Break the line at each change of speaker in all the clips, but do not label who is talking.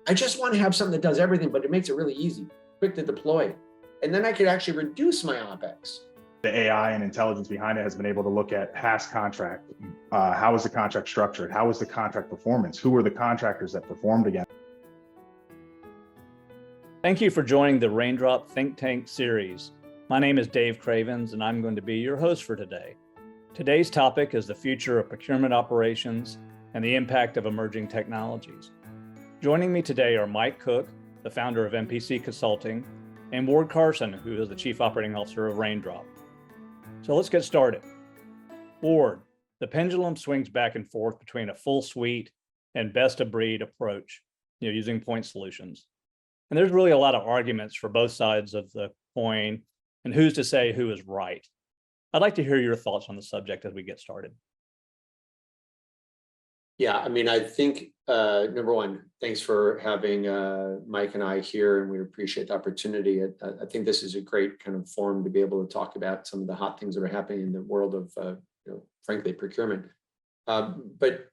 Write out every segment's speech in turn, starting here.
I just want to have something that does everything, but it makes it really easy, quick to deploy. And then I could actually reduce my OpEx.
The AI and intelligence behind it has been able to look at past contract. How was the contract structured? How was the contract performance? Who were the contractors that performed against?
Thank you for joining the Raindrop Think Tank series. My name is Dave Cravens, and I'm going to be your host for today. Today's topic is the future of procurement operations and the impact of emerging technologies. Joining me today are Mike Cook, the founder of MPC Consulting, and Ward Carson, who is the Chief Operating Officer of Raindrop. So let's get started. Ward, the pendulum swings back and forth between a full suite and best of breed approach, using point solutions. And there's really a lot of arguments for both sides of the coin and who's to say who is right. I'd like to hear your thoughts on the subject as we get started.
Yeah, I think, number one, thanks for having Mike and I here, and we appreciate the opportunity. I think this is a great kind of forum to be able to talk about some of the hot things that are happening in the world of, frankly, procurement. But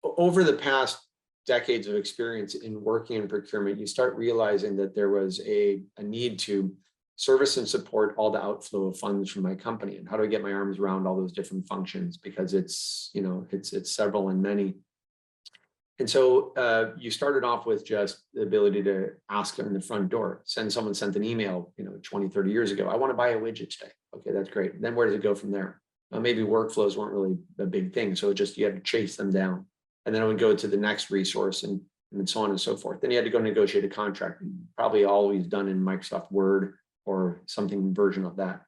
over the past decades of experience in working in procurement, you start realizing that there was a need to service and support all the outflow of funds from my company. And how do I get my arms around all those different functions? Because it's several and many. And so you started off with just the ability to ask them in the front door. Someone sent an email, 20, 30 years ago. I want to buy a widget today. Okay, that's great. Then where does it go from there? Maybe workflows weren't really a big thing. So you had to chase them down. And then I would go to the next resource and so on and so forth. Then you had to go negotiate a contract, probably always done in Microsoft Word or something version of that.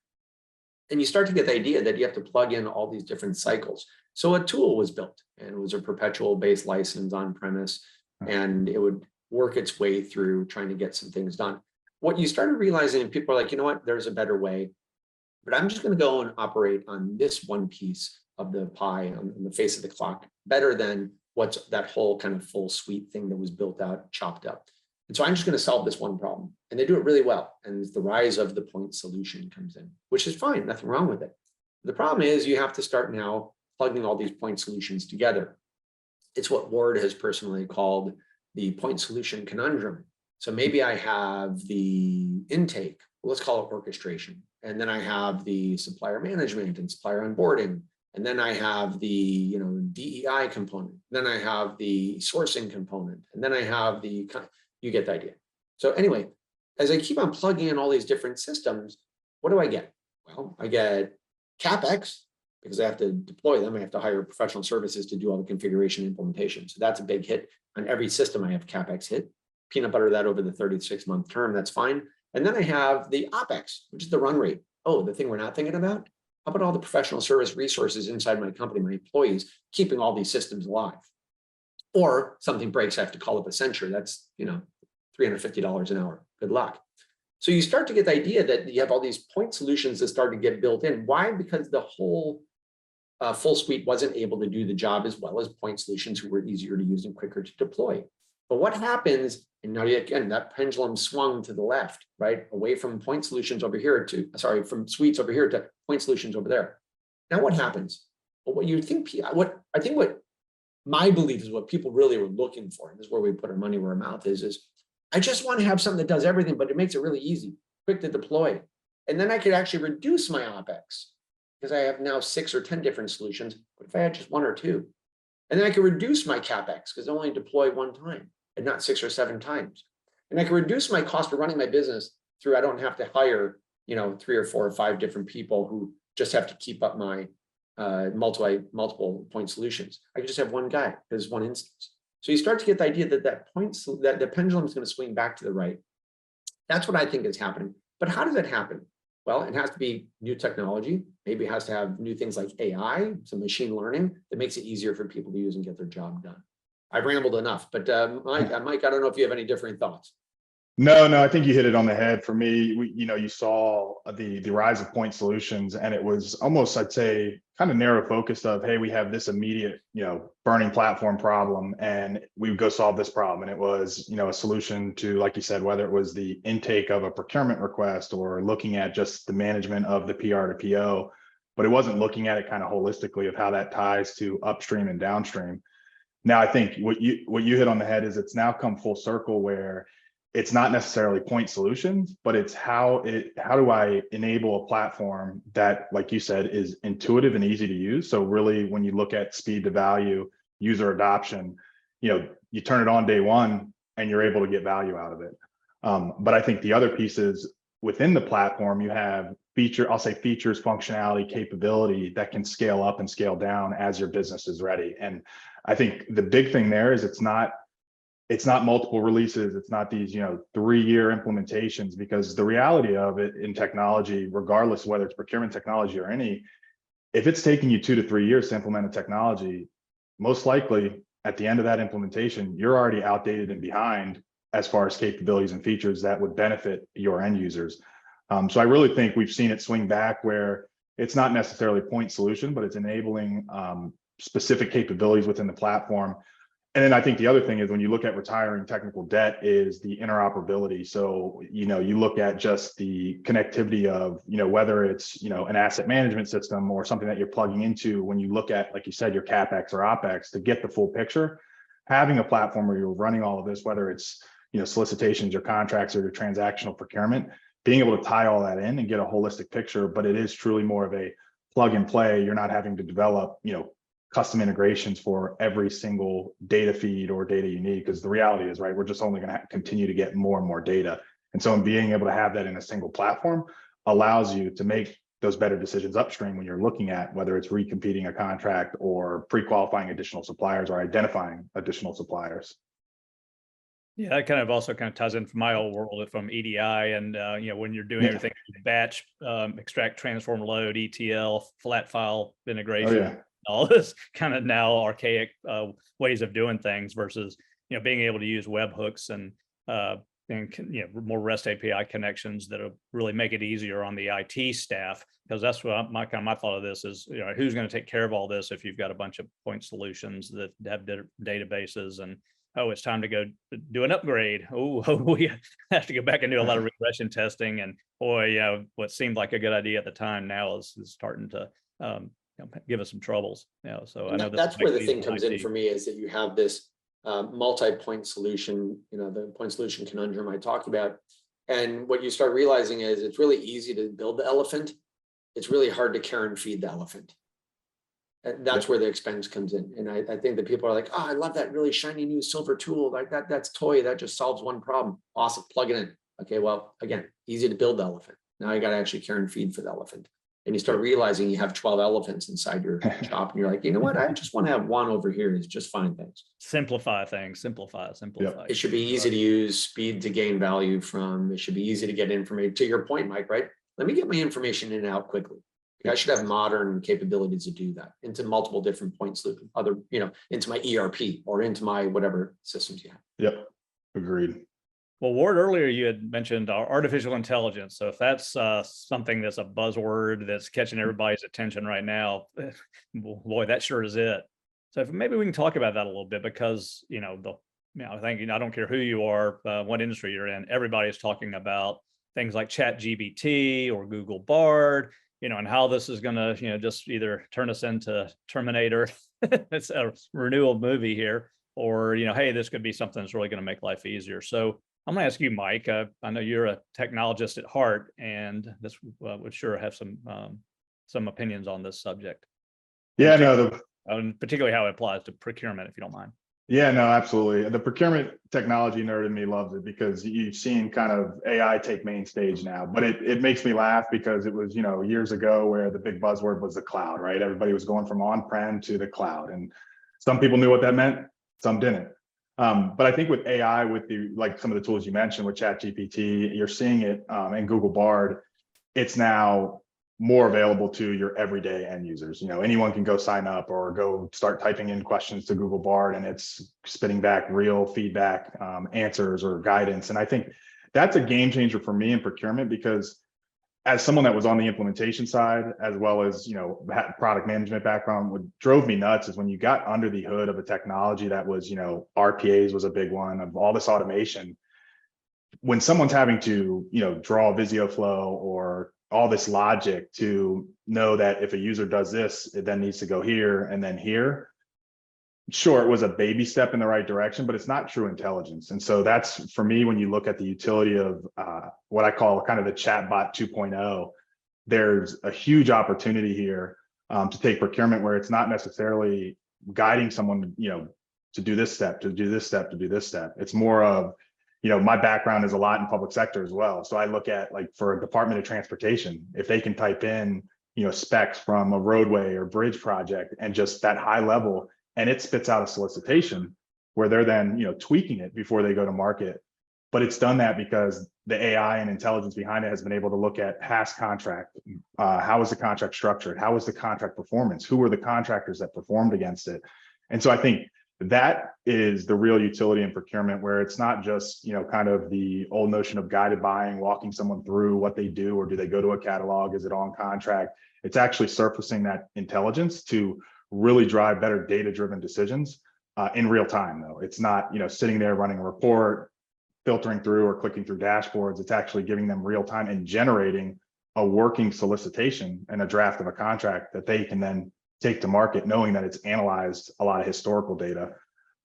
And you start to get the idea that you have to plug in all these different cycles. So a tool was built, and it was a perpetual based license on premise, and it would work its way through trying to get some things done. What you started realizing, and people are like, you know what, there's a better way, but I'm just going to go and operate on this one piece of the pie on the face of the clock, better than what's that whole kind of full suite thing that was built out, chopped up. And so I'm just going to solve this one problem. And they do it really well. And the rise of the point solution comes in, which is fine, nothing wrong with it. The problem is you have to start now plugging all these point solutions together. It's what Ward has personally called the point solution conundrum. So maybe I have the intake, let's call it orchestration. And then I have the supplier management and supplier onboarding. And then I have the DEI component. Then I have the sourcing component. And then I have you get the idea. So anyway, as I keep on plugging in all these different systems, what do I get? Well, I get CapEx because I have to deploy them. I have to hire professional services to do all the configuration implementation. So that's a big hit. On every system, I have CapEx hit. Peanut butter that over the 36-month term, that's fine. And then I have the OpEx, which is the run rate. Oh, the thing we're not thinking about? How about all the professional service resources inside my company, my employees, keeping all these systems alive? Or something breaks, I have to call up Accenture. That's, $350 an hour. Good luck. So you start to get the idea that you have all these point solutions that start to get built in. Why? Because the whole full suite wasn't able to do the job as well as point solutions who were easier to use and quicker to deploy. But what happens, and now again, that pendulum swung to the left, right? Away from point solutions over here from suites over here to point solutions over there. Now what happens? Well, I think what my belief is what people really were looking for, and this is where we put our money where our mouth is I just want to have something that does everything, but it makes it really easy, quick to deploy. And then I could actually reduce my OpEx because I have now 6 or 10 different solutions. What if I had just 1 or 2? And then I could reduce my CapEx because I only deploy 1 time and not 6 or 7 times. And I can reduce my cost of running my business through I don't have to hire, 3 or 4 or 5 different people who just have to keep up my multiple point solutions. I can just have one guy because one instance. So you start to get the idea that that the pendulum is going to swing back to the right. That's what I think is happening. But how does it happen? Well, it has to be new technology. Maybe it has to have new things like AI, some machine learning that makes it easier for people to use and get their job done. I've rambled enough, but Mike, I don't know if you have any different thoughts.
No, I think you hit it on the head. For me, you saw the rise of point solutions, and it was almost, I'd say, kind of narrow focused of, hey, we have this immediate, burning platform problem, and we would go solve this problem. And it was, a solution to, like you said, whether it was the intake of a procurement request or looking at just the management of the PR to PO, but it wasn't looking at it kind of holistically of how that ties to upstream and downstream. Now, I think what you hit on the head is it's now come full circle where it's not necessarily point solutions, but it's how do I enable a platform that, like you said, is intuitive and easy to use. So really, when you look at speed to value, user adoption, you turn it on day one and you're able to get value out of it. But I think the other pieces within the platform, you have I'll say features, functionality, capability that can scale up and scale down as your business is ready. And I think the big thing there is it's not multiple releases. It's not these, 3-year implementations, because the reality of it in technology, regardless whether it's procurement technology or any, if it's taking you 2 to 3 years to implement a technology, most likely at the end of that implementation, you're already outdated and behind as far as capabilities and features that would benefit your end users. So I really think we've seen it swing back where it's not necessarily point solution, but it's enabling specific capabilities within the platform. And then I think the other thing is when you look at retiring technical debt is the interoperability. So, you look at just the connectivity of, whether it's, an asset management system or something that you're plugging into, when you look at, like you said, your CapEx or OpEx to get the full picture, having a platform where you're running all of this, whether it's, solicitations or contracts or your transactional procurement, being able to tie all that in and get a holistic picture, but it is truly more of a plug and play. You're not having to develop, custom integrations for every single data feed or data you need, because the reality is, right, we're just only going to continue to get more and more data. And so being able to have that in a single platform allows you to make those better decisions upstream when you're looking at whether it's recompeting a contract or pre-qualifying additional suppliers or identifying additional suppliers.
Yeah, that kind of also ties in from my old world from EDI and, when you're doing everything batch, extract, transform, load, ETL, flat file integration, all this kind of now archaic ways of doing things versus, being able to use webhooks and more REST API connections that really make it easier on the IT staff, because that's what my thought of this is, who's going to take care of all this if you've got a bunch of point solutions that have databases and, oh, it's time to go do an upgrade. Oh, we have to go back and do a lot of regression testing. And boy, what seemed like a good idea at the time now is starting to give us some troubles. So I know
that's where the thing comes in for me, is that you have this multi-point solution, the point solution conundrum I talked about. And what you start realizing is it's really easy to build the elephant. It's really hard to care and feed the elephant. And that's where the expense comes in. And I think that people are like, oh, I love that really shiny new silver tool. Like that's toy. That just solves one problem. Awesome. Plug it in. Okay. Well, again, easy to build the elephant. Now you got to actually care and feed for the elephant. And you start realizing you have 12 elephants inside your shop. And you're like, you know what? I just want to have one over here. Is just fine things.
Simplify things. Simplify.
Yep. It should be easy to use, speed to gain value from. It should be easy to get information. To your point, Mike, right? Let me get my information in and out quickly. I should have modern capabilities to do that into multiple different points, into my ERP or into my whatever systems you have.
Yep. Agreed.
Well, Ward, earlier you had mentioned artificial intelligence. So if that's something that's a buzzword that's catching everybody's attention right now, boy, that sure is it. So if maybe we can talk about that a little bit, because, I think, I don't care who you are, what industry you're in, everybody's talking about things like ChatGPT or Google Bard, and how this is going to, just either turn us into Terminator, it's a renewal movie here, or, hey, this could be something that's really going to make life easier. So I'm going to ask you, Mike, I know you're a technologist at heart, and this would sure have some opinions on this subject.
Yeah, no,
particularly how it applies to procurement, if you don't mind.
Yeah, no, absolutely. The procurement technology nerd in me loves it, because you've seen kind of AI take main stage now, but it makes me laugh because it was, years ago where the big buzzword was the cloud, right? Everybody was going from on-prem to the cloud, and some people knew what that meant, some didn't. But I think with AI, with some of the tools you mentioned with ChatGPT, you're seeing it in Google Bard, it's now more available to your everyday end users. Anyone can go sign up or go start typing in questions to Google Bard, and it's spitting back real feedback, answers or guidance. And I think that's a game changer for me in procurement, because as someone that was on the implementation side, as well as, product management background, what drove me nuts is when you got under the hood of a technology that was, RPAs was a big one, of all this automation. When someone's having to, draw Visio flow or all this logic to know that if a user does this, it then needs to go here and then here, sure, it was a baby step in the right direction, but it's not true intelligence. And so that's, for me, when you look at the utility of what I call kind of the chatbot 2.0, there's a huge opportunity here to take procurement where it's not necessarily guiding someone, to do this step, to do this step, to do this step. It's more of, my background is a lot in public sector as well. So I look at, like, for a Department of Transportation, if they can type in, specs from a roadway or bridge project and just that high level, and it spits out a solicitation where they're then, tweaking it before they go to market. But it's done that because the AI and intelligence behind it has been able to look at past contract. How is the contract structured? How was the contract performance? Who were the contractors that performed against it? And so I think that is the real utility in procurement, where it's not just, kind of the old notion of guided buying, walking someone through what they do, or do they go to a catalog? Is it on contract? It's actually surfacing that intelligence to really drive better data-driven decisions in real time, though. It's not, sitting there running a report, filtering through or clicking through dashboards. It's actually giving them real time and generating a working solicitation and a draft of a contract that they can then take to market, knowing that it's analyzed a lot of historical data.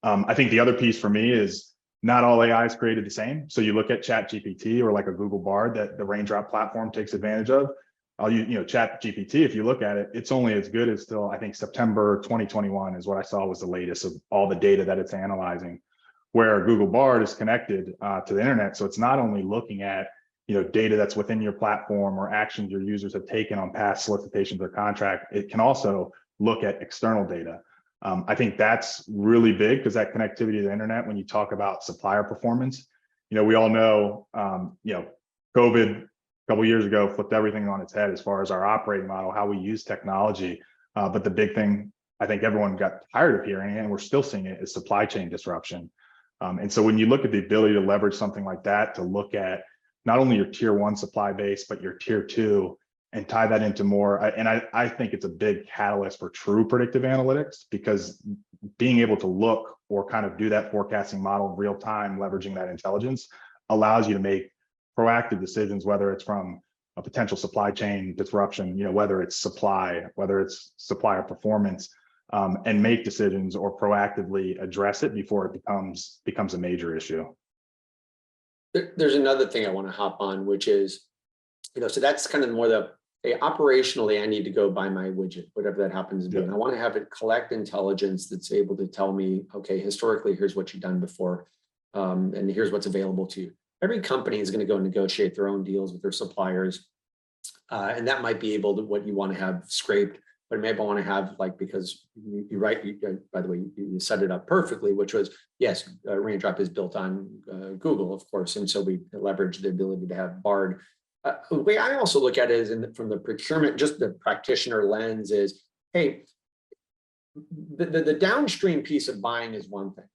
I think the other piece for me is not all AI is created the same. So you look at ChatGPT or like a Google Bard that the Raindrop platform takes advantage of. I'll use, ChatGPT, if you look at it, it's only as good as till, I think, September 2021 is what I saw was the latest of all the data that it's analyzing, where Google Bard is connected to the internet. So it's not only looking at, data that's within your platform or actions your users have taken on past solicitations or contract. It can also look at external data. I think that's really big because that connectivity to the internet, when you talk about supplier performance, we all know, COVID a couple of years ago flipped everything on its head as far as our operating model, how we use technology. But the big thing I think everyone got tired of hearing, and we're still seeing it, is supply chain disruption. And so when you look at the ability to leverage something like that, to look at not only your tier 1 supply base, but your tier 2, and tie that into more, and I think it's a big catalyst for true predictive analytics, because being able to look or kind of do that forecasting model in real time, leveraging that intelligence, allows you to make proactive decisions, whether it's from a potential supply chain disruption, whether it's supply, whether it's supplier performance, and make decisions or proactively address it before it becomes a major issue.
There's another thing I want to hop on, which is, so that's kind of more operationally, I need to go buy my widget, whatever that happens to be. And I want to have it collect intelligence that's able to tell me, okay, historically, here's what you've done before, and here's what's available to you. Every company is going to go negotiate their own deals with their suppliers. And that might be able to, what you want to have scraped, but maybe I want to have, like, because you're right, by the way, you set it up perfectly, which was, yes, Raindrop is built on Google, of course. And so we leverage the ability to have Bard. The way I also look at it is from the procurement, just the practitioner lens is, hey, the downstream piece of buying is one thing,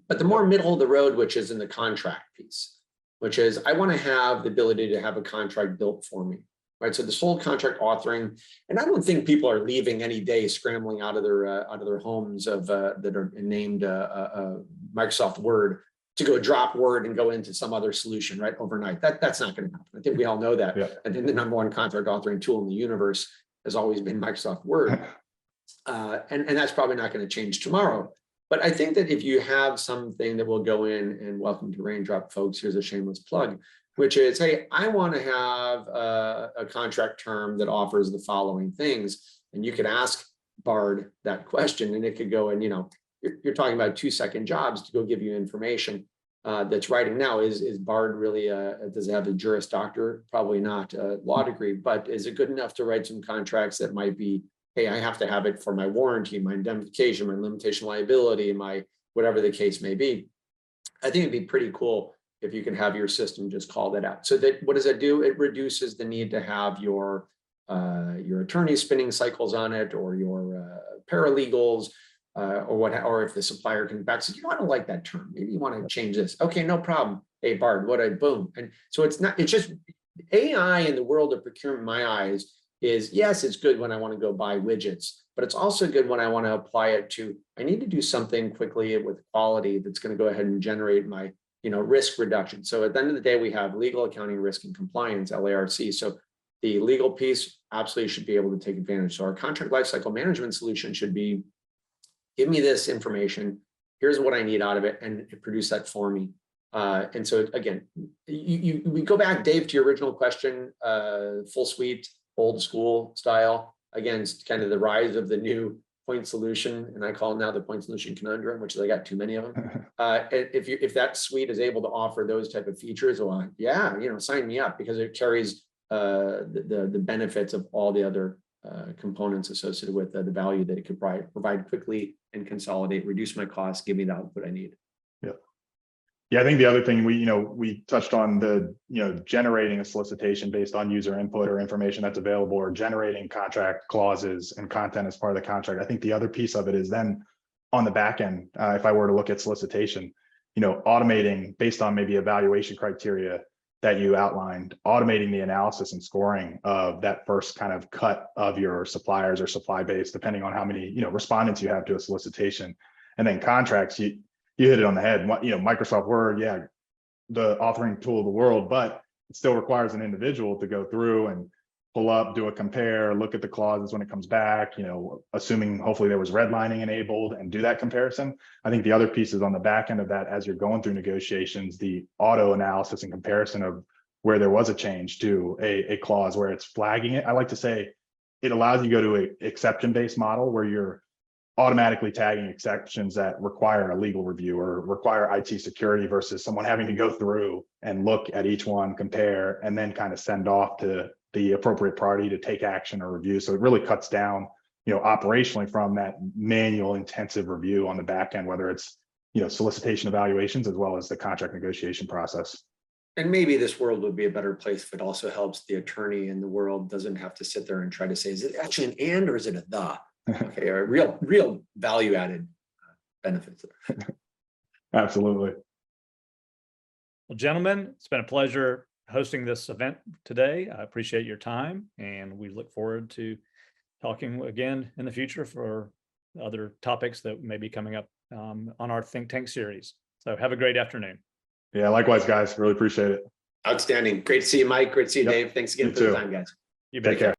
but the more middle of the road, which is in the contract piece, which is I want to have the ability to have a contract built for me. Right, so this whole contract authoring, and I don't think people are leaving any day scrambling out of their homes that are named Microsoft Word to go drop Word and go into some other solution, right, overnight. That's not going to happen. I think we all know that. Yeah. I think the #1 contract authoring tool in the universe has always been Microsoft Word, and that's probably not going to change tomorrow. But I think that if you have something that will go in, and welcome to Raindrop, folks, here's a shameless plug, which is, hey, I want to have a contract term that offers the following things. And you could ask Bard that question, and it could go, and you're talking about 2-second jobs to go give you information that's writing. Now, is Bard really, does it have a Juris Doctor? Probably not a law degree, but is it good enough to write some contracts that might be, hey, I have to have it for my warranty, my indemnification, my limitation liability, my whatever the case may be. I think it'd be pretty cool if you can have your system just call that out. So that, what does that do? It reduces the need to have your attorney spinning cycles on it, or your paralegals, or if the supplier comes back, so you want to like that term, maybe you want to change this. Okay, no problem. Hey, Bard, boom. And so it's just AI in the world of procurement, in my eyes, is, yes, it's good when I want to go buy widgets, but it's also good when I want to apply it to, I need to do something quickly with quality that's going to go ahead and generate my risk reduction. So at the end of the day, we have legal, accounting, risk, and compliance, LARC. So the legal piece absolutely should be able to take advantage. So our contract lifecycle management solution should be give me this information. Here's what I need out of it, and produce that for me. And so again, we go back, Dave, to your original question, full suite, old school style, against kind of the rise of the new point solution, and I call it now the point solution conundrum, which is I got too many of them. If that suite is able to offer those type of features, well, yeah, sign me up, because it carries the benefits of all the other components associated with the value that it could provide quickly and consolidate, reduce my costs, give me the output I need.
Yeah, I think the other thing we touched on the, generating a solicitation based on user input or information that's available, or generating contract clauses and content as part of the contract. I think the other piece of it is then on the back end, if I were to look at solicitation, automating based on maybe evaluation criteria that you outlined, automating the analysis and scoring of that first kind of cut of your suppliers or supply base, depending on how many, respondents you have to a solicitation. And then contracts, you hit it on the head. Microsoft Word, yeah, the authoring tool of the world, but it still requires an individual to go through and pull up, do a compare, look at the clauses when it comes back, assuming hopefully there was redlining enabled, and do that comparison. I think the other piece is on the back end of that, as you're going through negotiations, the auto analysis and comparison of where there was a change to a clause where it's flagging it. I like to say it allows you to go to an exception-based model where you're automatically tagging exceptions that require a legal review or require IT security, versus someone having to go through and look at each one, compare, and then kind of send off to the appropriate party to take action or review. So it really cuts down, operationally from that manual intensive review on the back end, whether it's, solicitation evaluations as well as the contract negotiation process.
And maybe this world would be a better place if it also helps the attorney in the world doesn't have to sit there and try to say, is it actually an and or is it a the? Okay, or real value added benefits.
Absolutely.
Well, gentlemen, it's been a pleasure hosting this event today. I appreciate your time, and we look forward to talking again in the future for other topics that may be coming up on our Think Tank series. So have a great afternoon.
Yeah, likewise, guys. Really appreciate it.
Outstanding. Great to see you, Mike. Great to see you,
Yep.
Dave. Thanks again
You
for the
too.
time, guys.
You
Take care.